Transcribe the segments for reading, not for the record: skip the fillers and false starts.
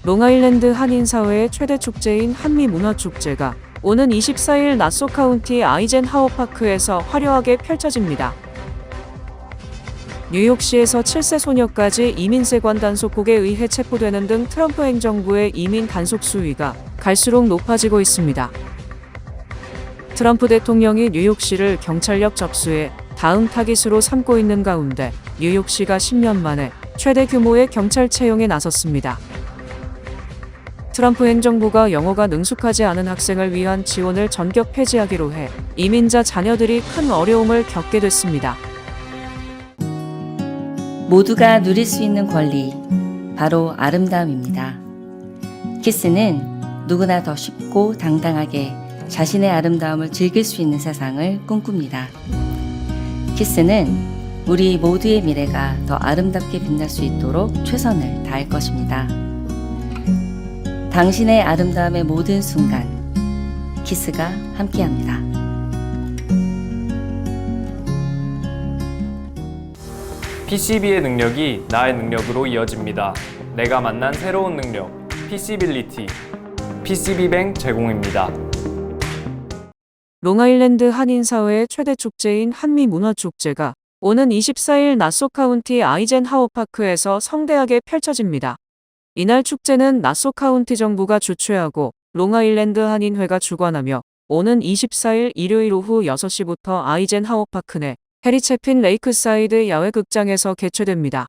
롱아일랜드 한인사회의 최대 축제인 한미문화축제가 오는 24일 나소 카운티 아이젠하워파크에서 화려하게 펼쳐집니다. 뉴욕시에서 7세 소녀까지 이민세관 단속국에 의해 체포되는 등 트럼프 행정부의 이민 단속 수위가 갈수록 높아지고 있습니다. 트럼프 대통령이 뉴욕시를 경찰력 접수에 다음 타깃으로 삼고 있는 가운데 뉴욕시가 10년 만에 최대 규모의 경찰 채용에 나섰습니다. 트럼프 행정부가 영어가 능숙하지 않은 학생을 위한 지원을 전격 폐지하기로 해 이민자 자녀들이 큰 어려움을 겪게 됐습니다. 모두가 누릴 수 있는 권리, 바로 아름다움입니다. 키스는 누구나 더 쉽고 당당하게 자신의 아름다움을 즐길 수 있는 세상을 꿈꿉니다. 키스는 우리 모두의 미래가 더 아름답게 빛날 수 있도록 최선을 다할 것입니다. 당신의 아름다움의 모든 순간, 키스가 함께합니다. PCB의 능력이 나의 능력으로 이어집니다. 내가 만난 새로운 능력, PC빌리티, PCB뱅 제공입니다. 롱아일랜드 한인사회의 최대 축제인 한미문화축제가 오는 24일 나소 카운티 아이젠하워파크에서 성대하게 펼쳐집니다. 이날 축제는 나소 카운티 정부가 주최하고 롱아일랜드 한인회가 주관하며 오는 24일 일요일 오후 6시부터 아이젠하워파크 내 해리 채핀 레이크사이드 야외극장에서 개최됩니다.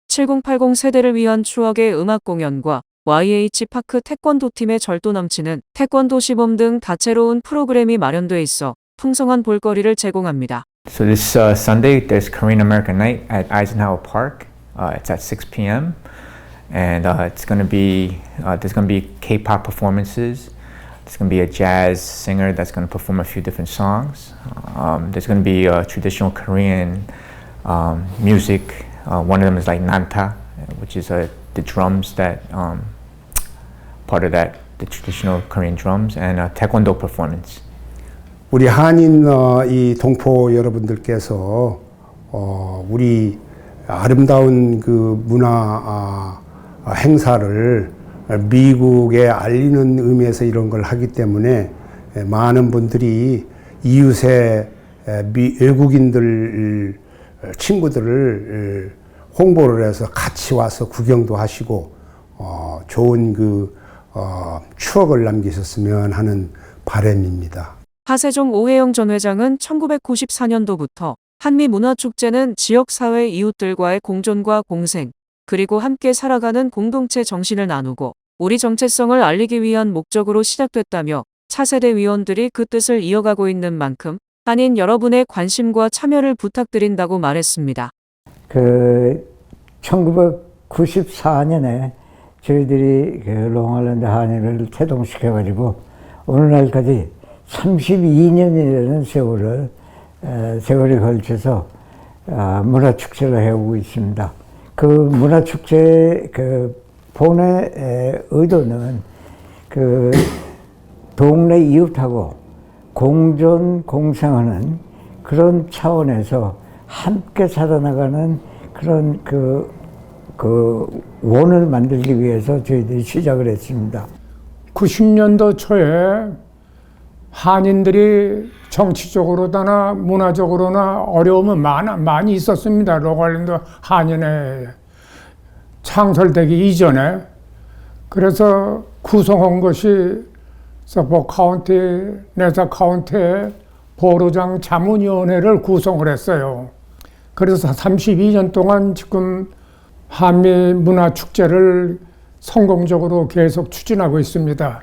7080 세대를 위한 추억의 음악 공연과 YH파크 태권도팀의 절도 넘치는 태권도 시범 등 다채로운 프로그램이 마련돼 있어 풍성한 볼거리를 제공합니다. So this Sunday, there's Korean American Night at Eisenhower Park. It's at 6 p.m. And it's going to be there's going to be K-pop performances. There's going to be a jazz singer that's going to perform a few different songs. There's going to be traditional Korean music. One of them is like nanta, which is the drums that part of that, the traditional Korean drums, and a taekwondo performance. 우리 한인 이 동포 여러분들께서 우리 아름다운 그 문화 행사를 미국에 알리는 의미에서 이런 걸 하기 때문에 많은 분들이 이웃의 외국인들 친구들을 홍보를 해서 같이 와서 구경도 하시고 좋은 그 추억을 남기셨으면 하는 바람입니다. 하세종 오해영 전 회장은 1994년도부터 한미문화축제는 지역사회 이웃들과의 공존과 공생, 그리고 함께 살아가는 공동체 정신을 나누고 우리 정체성을 알리기 위한 목적으로 시작됐다며 차세대 위원들이 그 뜻을 이어가고 있는 만큼 한인 여러분의 관심과 참여를 부탁드린다고 말했습니다. 1994년에 저희들이 롱아일랜드 한인회를 태동시켜가지고 오늘날까지 32년이라는 세월에 걸쳐서 문화축제를 해오고 있습니다. 그 문화축제의 본의 의도는 동네 이웃하고 공존 공생하는 그런 차원에서 함께 살아나가는 그런 원을 만들기 위해서 저희들이 시작을 했습니다. 90년도 초에 한인들이 정치적으로나 문화적으로나 어려움은 많이 있었습니다. 롱아일랜드 한인회 창설되기 이전에. 그래서 구성한 것이 서포 카운티, 네사 카운티의 보로장 자문위원회를 구성을 했어요. 그래서 32년 동안 지금 한미 문화축제를 성공적으로 계속 추진하고 있습니다.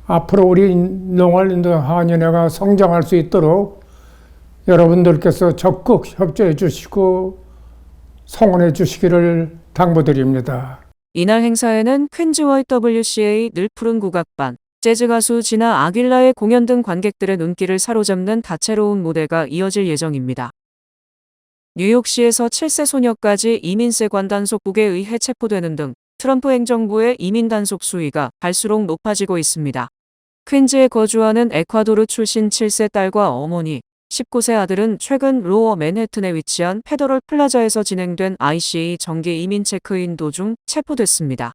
앞으로 우리 롱아일랜드 한인회가 성장할 수 있도록 여러분들께서 적극 협조해 주시고 성원해 주시기를 당부드립니다. 이날 행사에는 퀸즈 YWCA 늘 푸른 국악반, 재즈 가수 지나 아길라의 공연 등 관객들의 눈길을 사로잡는 다채로운 무대가 이어질 예정입니다. 뉴욕시에서 7세 소녀까지 이민세관 단속국에 의해 체포되는 등 트럼프 행정부의 이민 단속 수위가 갈수록 높아지고 있습니다. 퀸즈에 거주하는 에콰도르 출신 7세 딸과 어머니, 19세 아들은 최근 로어 맨해튼에 위치한 페더럴 플라자에서 진행된 ICA 정기 이민 체크인 도중 체포됐습니다.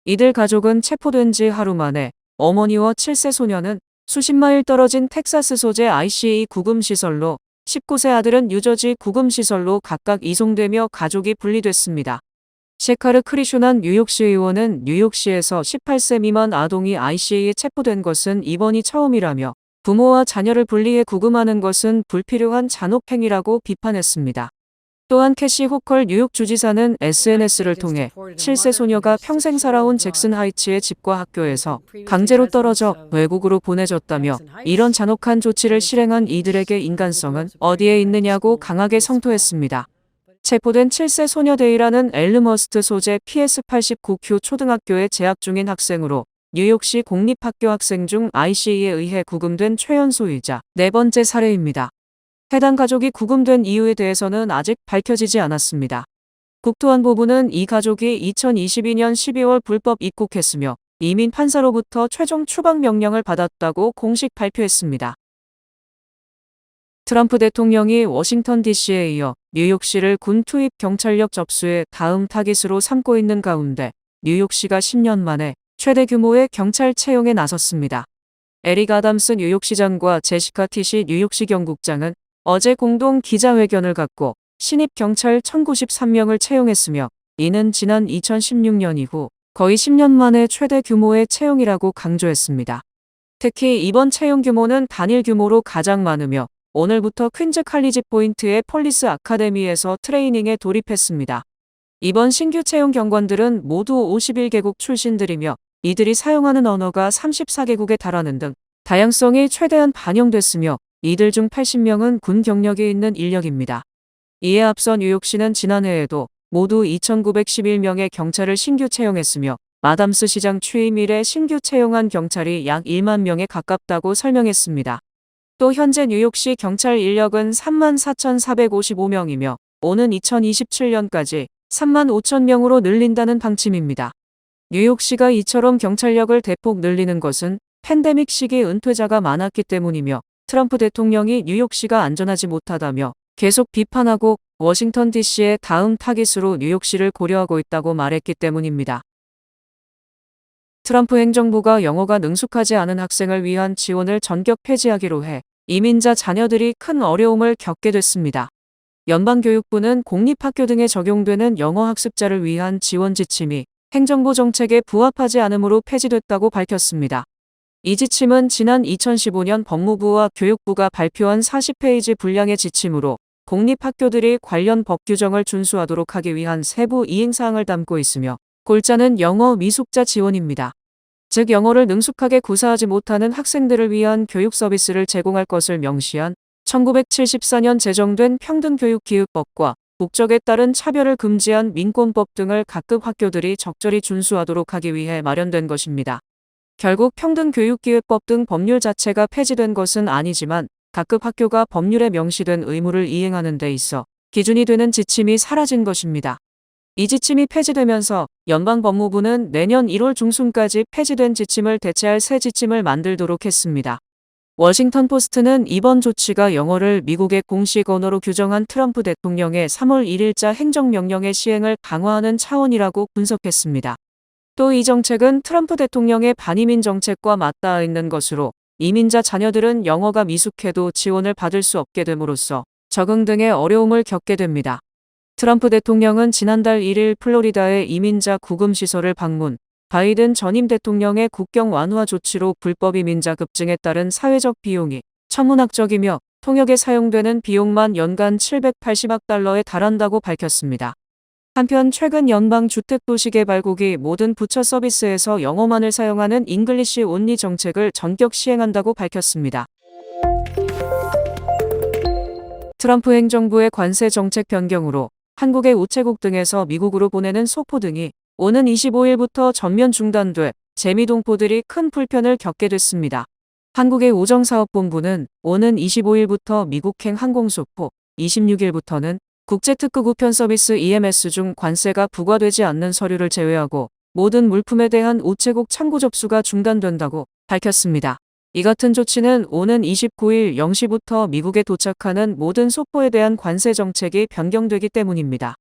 이들 가족은 체포된 지 하루 만에 어머니와 7세 소녀는 수십 마일 떨어진 텍사스 소재 ICA 구금시설로 19세 아들은 뉴저지 구금시설로 각각 이송되며 가족이 분리됐습니다. 셰카르 크리슈난 뉴욕시 의원은 뉴욕시에서 18세 미만 아동이 ICA에 체포된 것은 이번이 처음이라며 부모와 자녀를 분리해 구금하는 것은 불필요한 잔혹행위라고 비판했습니다. 또한 캐시 호컬 뉴욕 주지사는 SNS를 통해 7세 소녀가 평생 살아온 잭슨 하이츠의 집과 학교에서 강제로 떨어져 외국으로 보내졌다며 이런 잔혹한 조치를 실행한 이들에게 인간성은 어디에 있느냐고 강하게 성토했습니다. 체포된 7세 소녀 데이라는 엘르머스트 소재 PS89Q 초등학교에 재학 중인 학생으로 뉴욕시 공립학교 학생 중 ICA에 의해 구금된 최연소이자 네 번째 사례입니다. 해당 가족이 구금된 이유에 대해서는 아직 밝혀지지 않았습니다. 국토안보부는 이 가족이 2022년 12월 불법 입국했으며 이민 판사로부터 최종 추방 명령을 받았다고 공식 발표했습니다. 트럼프 대통령이 워싱턴 DC에 이어 뉴욕시를 군 투입 경찰력 접수의 다음 타깃으로 삼고 있는 가운데 뉴욕시가 10년 만에 최대 규모의 경찰 채용에 나섰습니다. 에릭 아담스 뉴욕시장과 제시카 티시 뉴욕시 경국장은 어제 공동 기자회견을 갖고 신입 경찰 1093명을 채용했으며 이는 지난 2016년 이후 거의 10년 만에 최대 규모의 채용이라고 강조했습니다. 특히 이번 채용 규모는 단일 규모로 가장 많으며 오늘부터 퀸즈 칼리지 포인트의 폴리스 아카데미에서 트레이닝에 돌입했습니다. 이번 신규 채용 경관들은 모두 51개국 출신들이며 이들이 사용하는 언어가 34개국에 달하는 등 다양성이 최대한 반영됐으며 이들 중 80명은 군 경력이 있는 인력입니다. 이에 앞서 뉴욕시는 지난해에도 모두 2,911명의 경찰을 신규 채용했으며 아담스 시장 취임 이래 신규 채용한 경찰이 약 1만 명에 가깝다고 설명했습니다. 또 현재 뉴욕시 경찰 인력은 34,455명이며 오는 2027년까지 3만 5천 명으로 늘린다는 방침입니다. 뉴욕시가 이처럼 경찰력을 대폭 늘리는 것은 팬데믹 시기 은퇴자가 많았기 때문이며 트럼프 대통령이 뉴욕시가 안전하지 못하다며 계속 비판하고 워싱턴 DC의 다음 타깃으로 뉴욕시를 고려하고 있다고 말했기 때문입니다. 트럼프 행정부가 영어가 능숙하지 않은 학생을 위한 지원을 전격 폐지하기로 해 이민자 자녀들이 큰 어려움을 겪게 됐습니다. 연방교육부는 공립학교 등에 적용되는 영어 학습자를 위한 지원 지침이 행정부 정책에 부합하지 않으므로 폐지됐다고 밝혔습니다. 이 지침은 지난 2015년 법무부와 교육부가 발표한 40페이지 분량의 지침으로 공립학교들이 관련 법 규정을 준수하도록 하기 위한 세부 이행사항을 담고 있으며 골자는 영어 미숙자 지원입니다. 즉 영어를 능숙하게 구사하지 못하는 학생들을 위한 교육 서비스를 제공할 것을 명시한 1974년 제정된 평등교육기획법과 국적에 따른 차별을 금지한 민권법 등을 각급 학교들이 적절히 준수하도록 하기 위해 마련된 것입니다. 결국 평등교육기획법 등 법률 자체가 폐지된 것은 아니지만 각급 학교가 법률에 명시된 의무를 이행하는 데 있어 기준이 되는 지침이 사라진 것입니다. 이 지침이 폐지되면서 연방법무부는 내년 1월 중순까지 폐지된 지침을 대체할 새 지침을 만들도록 했습니다. 워싱턴 포스트는 이번 조치가 영어를 미국의 공식 언어로 규정한 트럼프 대통령의 3월 1일자 행정명령의 시행을 강화하는 차원이라고 분석했습니다. 또 이 정책은 트럼프 대통령의 반이민 정책과 맞닿아 있는 것으로 이민자 자녀들은 영어가 미숙해도 지원을 받을 수 없게 됨으로써 적응 등의 어려움을 겪게 됩니다. 트럼프 대통령은 지난달 1일 플로리다의 이민자 구금시설을 방문, 바이든 전임 대통령의 국경 완화 조치로 불법 이민자 급증에 따른 사회적 비용이 천문학적이며 통역에 사용되는 비용만 연간 780억 달러에 달한다고 밝혔습니다. 한편 최근 연방주택도시개발국이 모든 부처 서비스에서 영어만을 사용하는 잉글리시 온리 정책을 전격 시행한다고 밝혔습니다. 트럼프 행정부의 관세 정책 변경으로 한국의 우체국 등에서 미국으로 보내는 소포 등이 오는 25일부터 전면 중단돼 재미동포들이 큰 불편을 겪게 됐습니다. 한국의 우정사업본부는 오는 25일부터 미국행 항공소포, 26일부터는 국제특급 우편 서비스 EMS 중 관세가 부과되지 않는 서류를 제외하고 모든 물품에 대한 우체국 창구 접수가 중단된다고 밝혔습니다. 이 같은 조치는 오는 29일 0시부터 미국에 도착하는 모든 소포에 대한 관세 정책이 변경되기 때문입니다.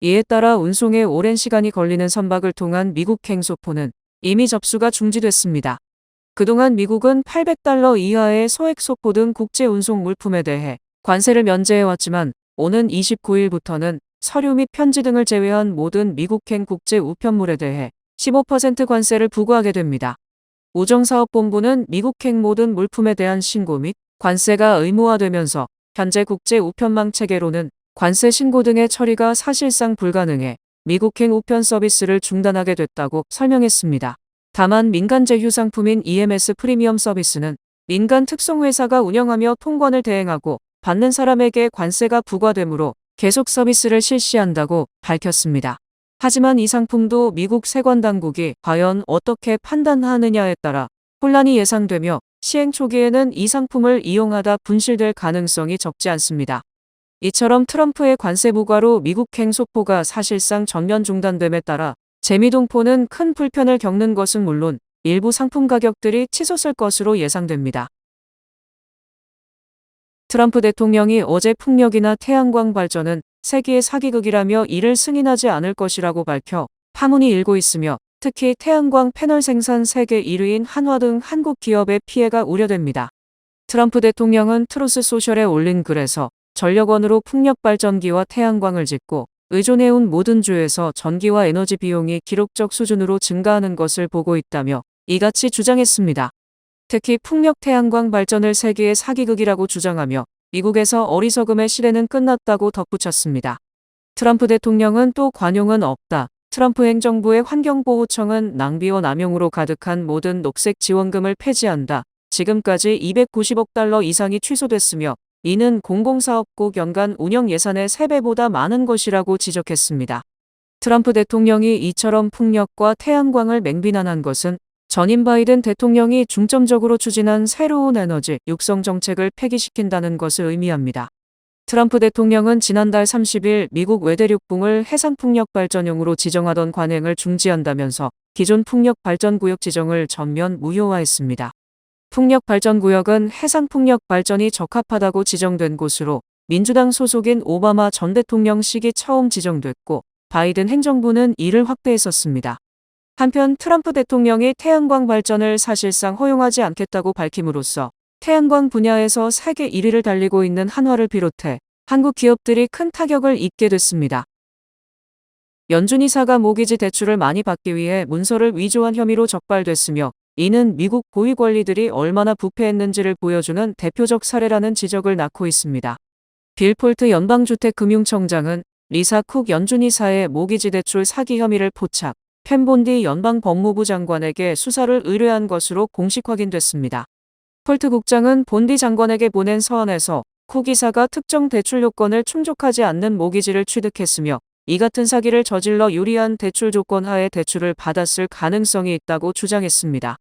이에 따라 운송에 오랜 시간이 걸리는 선박을 통한 미국 행소포는 이미 접수가 중지됐습니다. 그동안 미국은 $800 이하의 소액 소포 등 국제 운송 물품에 대해 관세를 면제해왔지만 오는 29일부터는 서류 및 편지 등을 제외한 모든 미국행 국제 우편물에 대해 15% 관세를 부과하게 됩니다. 우정사업본부는 미국행 모든 물품에 대한 신고 및 관세가 의무화되면서 현재 국제 우편망 체계로는 관세 신고 등의 처리가 사실상 불가능해 미국행 우편 서비스를 중단하게 됐다고 설명했습니다. 다만 민간 제휴 상품인 EMS 프리미엄 서비스는 민간 특송회사가 운영하며 통관을 대행하고 받는 사람에게 관세가 부과되므로 계속 서비스를 실시한다고 밝혔습니다. 하지만 이 상품도 미국 세관 당국이 과연 어떻게 판단하느냐에 따라 혼란이 예상되며 시행 초기에는 이 상품을 이용하다 분실될 가능성이 적지 않습니다. 이처럼 트럼프의 관세 부과로 미국행 소포가 사실상 전면 중단됨에 따라 재미동포는 큰 불편을 겪는 것은 물론 일부 상품 가격들이 치솟을 것으로 예상됩니다. 트럼프 대통령이 어제 풍력이나 태양광 발전은 세계의 사기극이라며 이를 승인하지 않을 것이라고 밝혀 파문이 일고 있으며 특히 태양광 패널 생산 세계 1위인 한화 등 한국 기업의 피해가 우려됩니다. 트럼프 대통령은 트루스 소셜에 올린 글에서 전력원으로 풍력 발전기와 태양광을 짓고 의존해온 모든 주에서 전기와 에너지 비용이 기록적 수준으로 증가하는 것을 보고 있다며 이같이 주장했습니다. 특히 풍력 태양광 발전을 세계의 사기극이라고 주장하며 미국에서 어리석음의 시대는 끝났다고 덧붙였습니다. 트럼프 대통령은 또 관용은 없다. 트럼프 행정부의 환경보호청은 낭비와 남용으로 가득한 모든 녹색 지원금을 폐지한다. 지금까지 $290억 이상이 취소됐으며 이는 공공사업국 연간 운영 예산의 3배보다 많은 것이라고 지적했습니다. 트럼프 대통령이 이처럼 풍력과 태양광을 맹비난한 것은 전임 바이든 대통령이 중점적으로 추진한 새로운 에너지 육성 정책을 폐기시킨다는 것을 의미합니다. 트럼프 대통령은 지난달 30일 미국 외대륙붕을 해상풍력 발전용으로 지정하던 관행을 중지한다면서 기존 풍력 발전구역 지정을 전면 무효화했습니다. 풍력 발전구역은 해상풍력 발전이 적합하다고 지정된 곳으로 민주당 소속인 오바마 전 대통령 시기 처음 지정됐고 바이든 행정부는 이를 확대했었습니다. 한편 트럼프 대통령이 태양광 발전을 사실상 허용하지 않겠다고 밝힘으로써 태양광 분야에서 세계 1위를 달리고 있는 한화를 비롯해 한국 기업들이 큰 타격을 입게 됐습니다. 연준이사가 모기지 대출을 많이 받기 위해 문서를 위조한 혐의로 적발됐으며 이는 미국 고위 관리들이 얼마나 부패했는지를 보여주는 대표적 사례라는 지적을 낳고 있습니다. 빌 폴트 연방주택금융청장은 리사 쿡 연준이사의 모기지 대출 사기 혐의를 포착, 펜 본디 연방법무부 장관에게 수사를 의뢰한 것으로 공식 확인됐습니다. 폴트 국장은 본디 장관에게 보낸 서한에서 쿡 이사가 특정 대출 요건을 충족하지 않는 모기지를 취득했으며 이 같은 사기를 저질러 유리한 대출 조건 하에 대출을 받았을 가능성이 있다고 주장했습니다.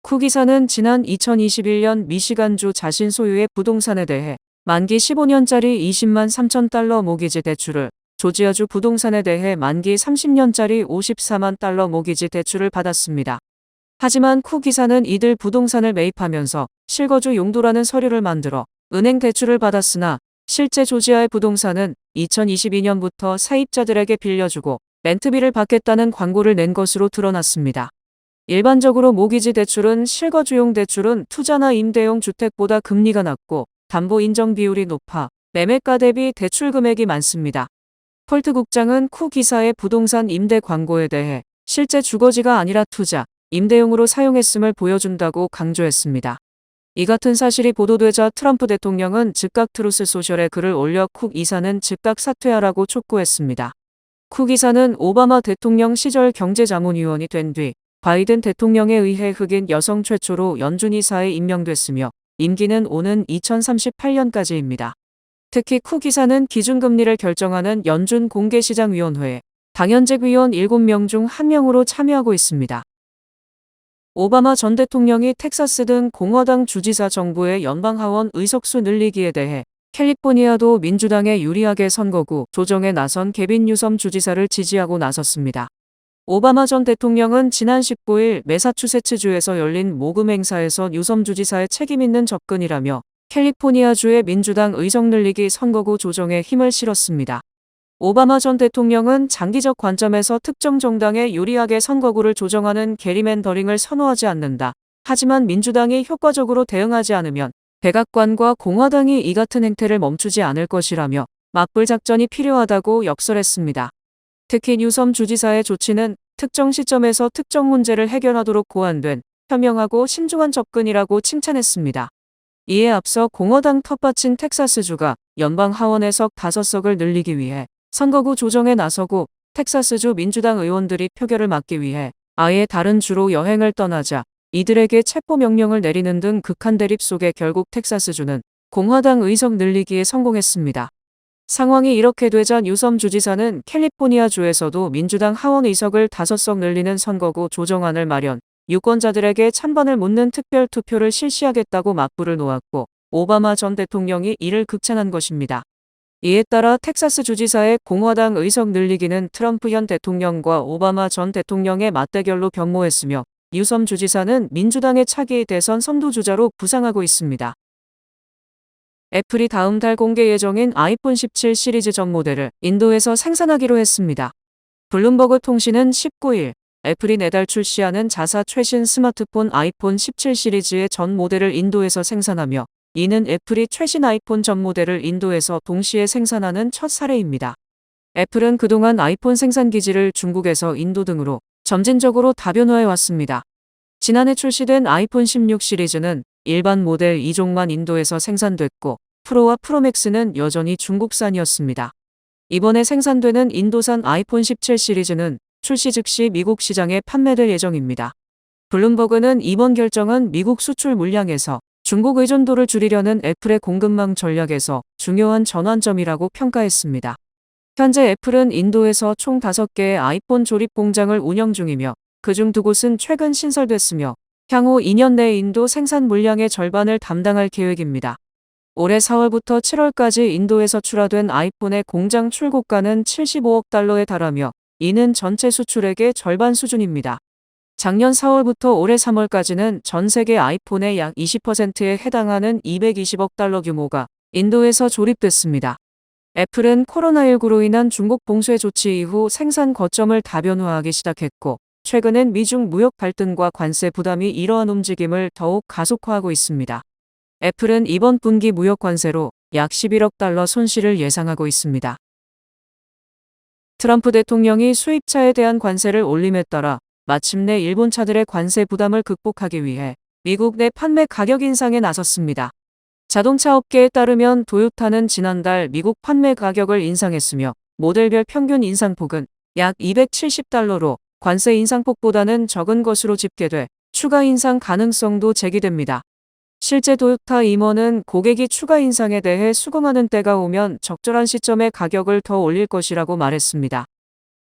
쿡 이사는 지난 2021년 미시간주 자신 소유의 부동산에 대해 만기 15년짜리 $20만 3천 모기지 대출을, 조지아주 부동산에 대해 만기 30년짜리 $54만 모기지 대출을 받았습니다. 하지만 쿡 이사는 이들 부동산을 매입하면서 실거주 용도라는 서류를 만들어 은행 대출을 받았으나 실제 조지아의 부동산은 2022년부터 세입자들에게 빌려주고 렌트비를 받겠다는 광고를 낸 것으로 드러났습니다. 일반적으로 모기지 대출은 실거주용 대출은 투자나 임대용 주택보다 금리가 낮고 담보 인정 비율이 높아 매매가 대비 대출 금액이 많습니다. 폴트 국장은 쿡 이사의 부동산 임대 광고에 대해 실제 주거지가 아니라 투자, 임대용으로 사용했음을 보여준다고 강조했습니다. 이 같은 사실이 보도되자 트럼프 대통령은 즉각 트루스 소셜에 글을 올려 쿡 이사는 즉각 사퇴하라고 촉구했습니다. 쿡 이사는 오바마 대통령 시절 경제자문위원이 된 뒤 바이든 대통령에 의해 흑인 여성 최초로 연준이사에 임명됐으며 임기는 오는 2038년까지입니다. 특히 쿡 이사는 기준금리를 결정하는 연준 공개시장위원회에 당연직 위원 7명 중 1명으로 참여하고 있습니다. 오바마 전 대통령이 텍사스 등 공화당 주지사 정부의 연방하원 의석수 늘리기에 대해 캘리포니아도 민주당에 유리하게 선거구 조정에 나선 게빈 뉴섬 주지사를 지지하고 나섰습니다. 오바마 전 대통령은 지난 19일 매사추세츠주에서 열린 모금 행사에서 뉴섬 주지사의 책임있는 접근이라며 캘리포니아주의 민주당 의석 늘리기 선거구 조정에 힘을 실었습니다. 오바마 전 대통령은 장기적 관점에서 특정 정당의 유리하게 선거구를 조정하는 게리맨더링을 선호하지 않는다. 하지만 민주당이 효과적으로 대응하지 않으면 백악관과 공화당이 이 같은 행태를 멈추지 않을 것이라며 맞불 작전이 필요하다고 역설했습니다. 특히 뉴섬 주지사의 조치는 특정 시점에서 특정 문제를 해결하도록 고안된 현명하고 신중한 접근이라고 칭찬했습니다. 이에 앞서 공화당 텃밭인 텍사스주가 연방 하원에서 5석을 늘리기 위해 선거구 조정에 나서고 텍사스주 민주당 의원들이 표결을 막기 위해 아예 다른 주로 여행을 떠나자 이들에게 체포 명령을 내리는 등 극한 대립 속에 결국 텍사스주는 공화당 의석 늘리기에 성공했습니다. 상황이 이렇게 되자 뉴섬 주지사는 캘리포니아주에서도 민주당 하원 의석을 5석 늘리는 선거구 조정안을 마련, 유권자들에게 찬반을 묻는 특별 투표를 실시하겠다고 맞불을 놓았고 오바마 전 대통령이 이를 극찬한 것입니다. 이에 따라 텍사스 주지사의 공화당 의석 늘리기는 트럼프 현 대통령과 오바마 전 대통령의 맞대결로 변모했으며 뉴섬 주지사는 민주당의 차기 대선 선두주자로 부상하고 있습니다. 애플이 다음 달 공개 예정인 아이폰 17 시리즈 전 모델을 인도에서 생산하기로 했습니다. 블룸버그 통신은 19일 애플이 내달 출시하는 자사 최신 스마트폰 아이폰 17 시리즈의 전 모델을 인도에서 생산하며 이는 애플이 최신 아이폰 전 모델을 인도에서 동시에 생산하는 첫 사례입니다. 애플은 그동안 아이폰 생산 기지를 중국에서 인도 등으로 점진적으로 다변화해 왔습니다. 지난해 출시된 아이폰 16 시리즈는 일반 모델 2종만 인도에서 생산됐고 프로와 프로맥스는 여전히 중국산이었습니다. 이번에 생산되는 인도산 아이폰 17 시리즈는 출시 즉시 미국 시장에 판매될 예정입니다. 블룸버그는 이번 결정은 미국 수출 물량에서 중국 의존도를 줄이려는 애플의 공급망 전략에서 중요한 전환점이라고 평가했습니다. 현재 애플은 인도에서 총 5개의 아이폰 조립 공장을 운영 중이며 그중 2곳은 최근 신설됐으며 향후 2년 내에 인도 생산 물량의 절반을 담당할 계획입니다. 올해 4월부터 7월까지 인도에서 출하된 아이폰의 공장 출고가는 75억 달러에 달하며 이는 전체 수출액의 절반 수준입니다. 작년 4월부터 올해 3월까지는 전 세계 아이폰의 약 20%에 해당하는 220억 달러 규모가 인도에서 조립됐습니다. 애플은 코로나19로 인한 중국 봉쇄 조치 이후 생산 거점을 다변화하기 시작했고 최근엔 미중 무역 갈등과 관세 부담이 이러한 움직임을 더욱 가속화하고 있습니다. 애플은 이번 분기 무역 관세로 약 11억 달러 손실을 예상하고 있습니다. 트럼프 대통령이 수입차에 대한 관세를 올림에 따라 마침내 일본 차들의 관세 부담을 극복하기 위해 미국 내 판매 가격 인상에 나섰습니다. 자동차 업계에 따르면 도요타는 지난달 미국 판매 가격을 인상했으며 모델별 평균 인상폭은 약 270달러로 관세 인상폭보다는 적은 것으로 집계돼 추가 인상 가능성도 제기됩니다. 실제 도요타 임원은 고객이 추가 인상에 대해 수긍하는 때가 오면 적절한 시점에 가격을 더 올릴 것이라고 말했습니다.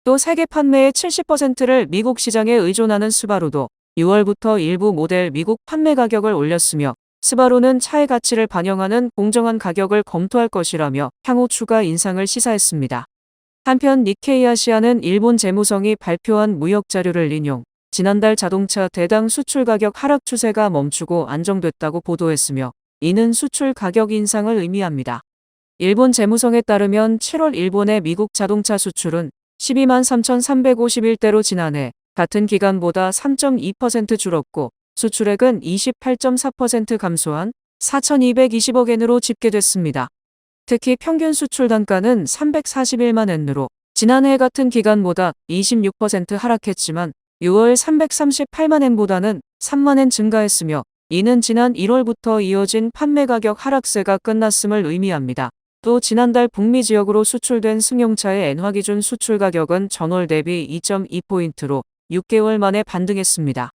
또 세계 판매의 70%를 미국 시장에 의존하는 스바루도 6월부터 일부 모델 미국 판매 가격을 올렸으며 스바루는 차의 가치를 반영하는 공정한 가격을 검토할 것이라며 향후 추가 인상을 시사했습니다. 한편 니케이 아시아는 일본 재무성이 발표한 무역 자료를 인용, 지난달 자동차 대당 수출 가격 하락 추세가 멈추고 안정됐다고 보도했으며 이는 수출 가격 인상을 의미합니다. 일본 재무성에 따르면 7월 일본의 미국 자동차 수출은 12만 3,351대로 지난해 같은 기간보다 3.2% 줄었고 수출액은 28.4% 감소한 4,220억 엔으로 집계됐습니다. 특히 평균 수출 단가는 341만 엔으로 지난해 같은 기간보다 26% 하락했지만 6월 338만 엔보다는 3만 엔 증가했으며 이는 지난 1월부터 이어진 판매 가격 하락세가 끝났음을 의미합니다. 또 지난달 북미 지역으로 수출된 승용차의 엔화 기준 수출 가격은 전월 대비 2.2포인트로 6개월 만에 반등했습니다.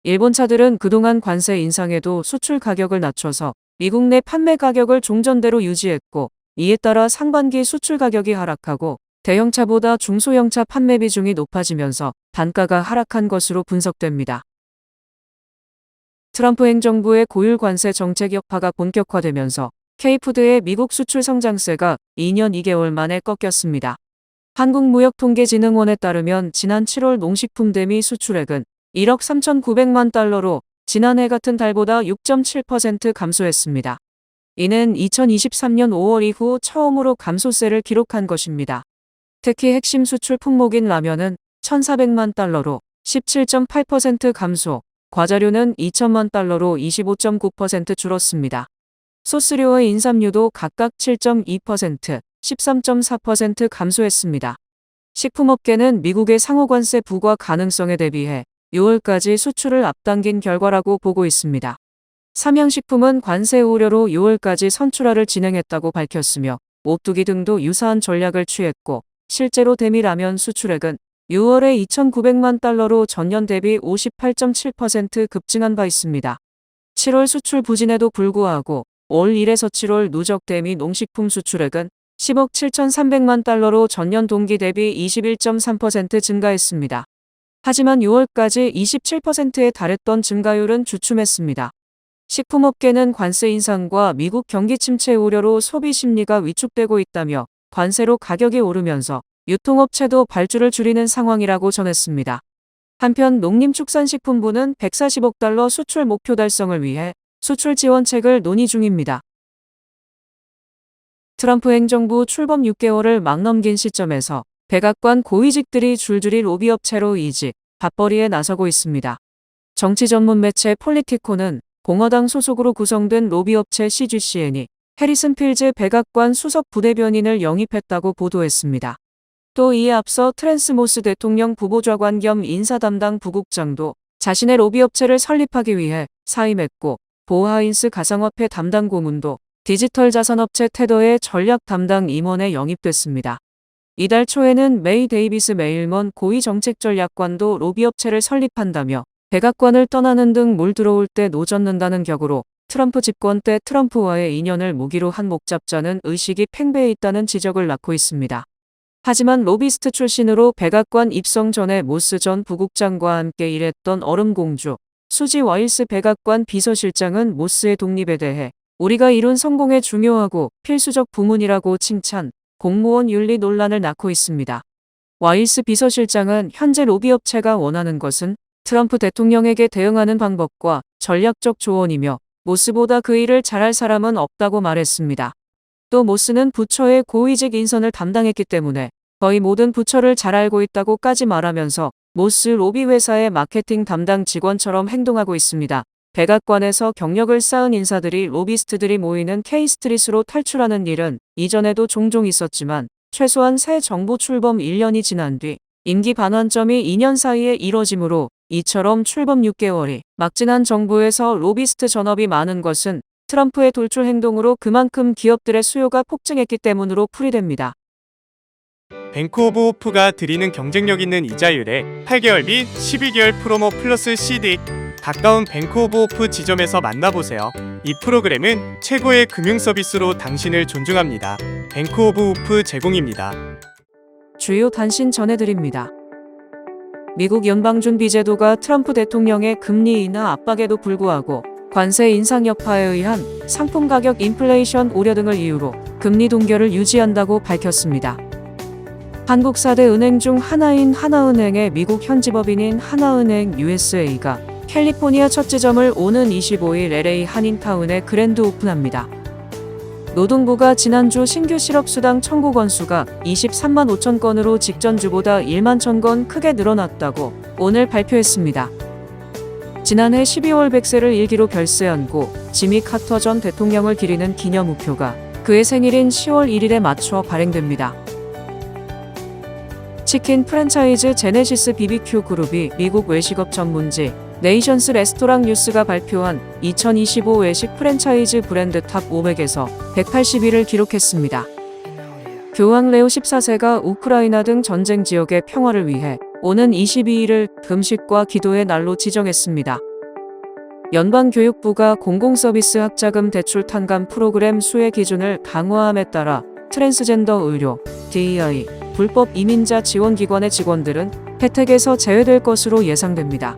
일본 차들은 그동안 관세 인상에도 수출 가격을 낮춰서 미국 내 판매 가격을 종전대로 유지했고 이에 따라 상반기 수출 가격이 하락하고 대형차보다 중소형차 판매 비중이 높아지면서 단가가 하락한 것으로 분석됩니다. 트럼프 행정부의 고율 관세 정책 여파가 본격화되면서 K푸드의 미국 수출 성장세가 2년 2개월 만에 꺾였습니다. 한국무역통계진흥원에 따르면 지난 7월 농식품 대미 수출액은 1억 3,900만 달러로 지난해 같은 달보다 6.7% 감소했습니다. 이는 2023년 5월 이후 처음으로 감소세를 기록한 것입니다. 특히 핵심 수출 품목인 라면은 1,400만 달러로 17.8% 감소, 과자류는 2천만 달러로 25.9% 줄었습니다. 소스류와 인삼류도 각각 7.2%, 13.4% 감소했습니다. 식품업계는 미국의 상호관세 부과 가능성에 대비해 6월까지 수출을 앞당긴 결과라고 보고 있습니다. 삼양식품은 관세 우려로 6월까지 선출하를 진행했다고 밝혔으며 오뚜기 등도 유사한 전략을 취했고 실제로 대미라면 수출액은 6월에 2,900만 달러로 전년 대비 58.7% 급증한 바 있습니다. 7월 수출 부진에도 불구하고 올 1에서 7월 누적 대미 농식품 수출액은 10억 7,300만 달러로 전년 동기 대비 21.3% 증가했습니다. 하지만 6월까지 27%에 달했던 증가율은 주춤했습니다. 식품업계는 관세 인상과 미국 경기 침체 우려로 소비 심리가 위축되고 있다며 관세로 가격이 오르면서 유통업체도 발주를 줄이는 상황이라고 전했습니다. 한편 농림축산식품부는 140억 달러 수출 목표 달성을 위해 수출 지원책을 논의 중입니다. 트럼프 행정부 출범 6개월을 막 넘긴 시점에서 백악관 고위직들이 줄줄이 로비업체로 이직, 밥벌이에 나서고 있습니다. 정치 전문 매체 폴리티코는 공화당 소속으로 구성된 로비업체 CGCN이 해리슨 필즈 백악관 수석 부대변인을 영입했다고 보도했습니다. 또 이에 앞서 트랜스 모스 대통령 부보좌관 겸 인사 담당 부국장도 자신의 로비업체를 설립하기 위해 사임했고 보하인스 가상화폐 담당 고문도 디지털 자산업체 테더의 전략 담당 임원에 영입됐습니다. 이달 초에는 메이 데이비스 메일먼 고위 정책전략관도 로비업체를 설립한다며 백악관을 떠나는 등 물 들어올 때 노젓는다는 격으로 트럼프 집권 때 트럼프와의 인연을 무기로 한 목잡자는 의식이 팽배해 있다는 지적을 낳고 있습니다. 하지만 로비스트 출신으로 백악관 입성 전에 모스 전 부국장과 함께 일했던 얼음공주 수지 와일스 백악관 비서실장은 모스의 독립에 대해 우리가 이룬 성공의 중요하고 필수적 부문이라고 칭찬, 공무원 윤리 논란을 낳고 있습니다. 와일스 비서실장은 현재 로비업체가 원하는 것은 트럼프 대통령에게 대응하는 방법과 전략적 조언이며 모스보다 그 일을 잘할 사람은 없다고 말했습니다. 또 모스는 부처의 고위직 인선을 담당했기 때문에 거의 모든 부처를 잘 알고 있다고까지 말하면서 모스 로비 회사의 마케팅 담당 직원처럼 행동하고 있습니다. 백악관에서 경력을 쌓은 인사들이 로비스트들이 모이는 K스트릿으로 탈출하는 일은 이전에도 종종 있었지만 최소한 새 정부 출범 1년이 지난 뒤 임기 반환점이 2년 사이에 이뤄지므로 이처럼 출범 6개월이 막 지난 정부에서 로비스트 전업이 많은 것은 트럼프의 돌출 행동으로 그만큼 기업들의 수요가 폭증했기 때문으로 풀이됩니다. 뱅크 오브 호프가 드리는 경쟁력 있는 이자율에 8개월 및 12개월 프로모 플러스 CD 가까운 뱅크 오브 호프 지점에서 만나보세요. 이 프로그램은 최고의 금융 서비스로 당신을 존중합니다. 뱅크 오브 호프 제공입니다. 주요 단신 전해드립니다. 미국 연방준비제도가 트럼프 대통령의 금리 인하 압박에도 불구하고 관세 인상 여파에 의한 상품 가격 인플레이션 우려 등을 이유로 금리 동결을 유지한다고 밝혔습니다. 한국 4대 은행 중 하나인 하나은행의 미국 현지법인인 하나은행 USA가 캘리포니아 첫 지점을 오는 25일 LA 한인타운에 그랜드 오픈합니다. 노동부가 지난주 신규 실업수당 청구 건수가 23만 5천 건으로 직전주보다 1만 1,000건 크게 늘어났다고 오늘 발표했습니다. 지난해 12월 100세를 일기로 별세안고 지미 카터 전 대통령을 기리는 기념 우표가 그의 생일인 10월 1일에 맞춰 발행됩니다. 치킨 프랜차이즈 제네시스 BBQ 그룹이 미국 외식업 전문지 네이션스 레스토랑 뉴스가 발표한 2025 외식 프랜차이즈 브랜드 탑 500에서 181을 기록했습니다. 교황 레오 14세가 우크라이나 등 전쟁 지역의 평화를 위해 오는 22일을 금식과 기도의 날로 지정했습니다. 연방교육부가 공공서비스 학자금 대출 탕감 프로그램 수혜 기준을 강화함에 따라 트랜스젠더 의료, DEI, 불법 이민자 지원기관의 직원들은 혜택에서 제외될 것으로 예상됩니다.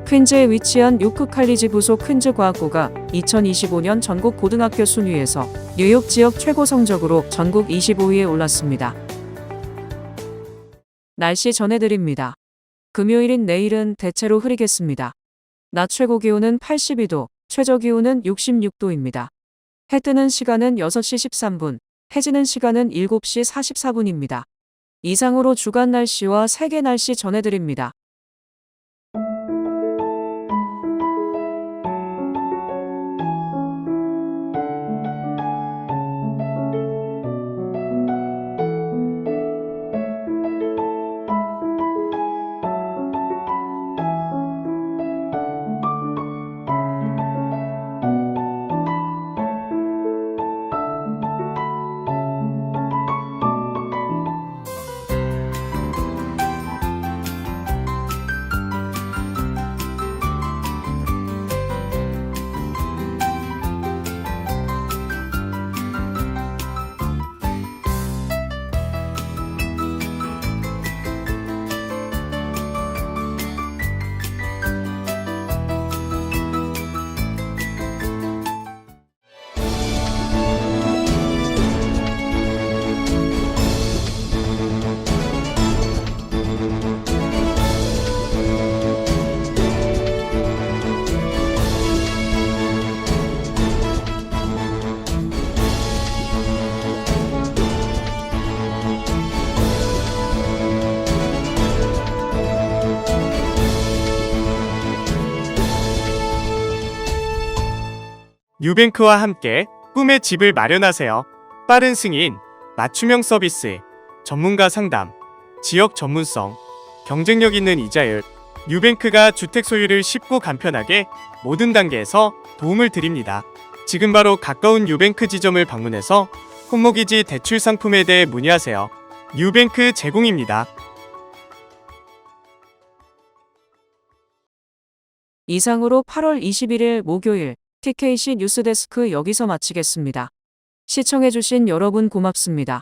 퀸즈에 위치한 요크 칼리지 부속 퀸즈 과학고가 2025년 전국 고등학교 순위에서 뉴욕 지역 최고 성적으로 전국 25위에 올랐습니다. 날씨 전해드립니다. 금요일인 내일은 대체로 흐리겠습니다. 낮 최고 기온은 82도, 최저 기온은 66도입니다. 해 뜨는 시간은 6시 13분, 해지는 시간은 7시 44분입니다. 이상으로 주간 날씨와 세계 날씨 전해드립니다. 뉴뱅크와 함께 꿈의 집을 마련하세요. 빠른 승인, 맞춤형 서비스, 전문가 상담, 지역 전문성, 경쟁력 있는 이자율. 뉴뱅크가 주택 소유를 쉽고 간편하게 모든 단계에서 도움을 드립니다. 지금 바로 가까운 뉴뱅크 지점을 방문해서 홈모기지 대출 상품에 대해 문의하세요. 뉴뱅크 제공입니다. 이상으로 8월 21일 목요일 TKC 뉴스데스크 여기서 마치겠습니다. 시청해주신 여러분 고맙습니다.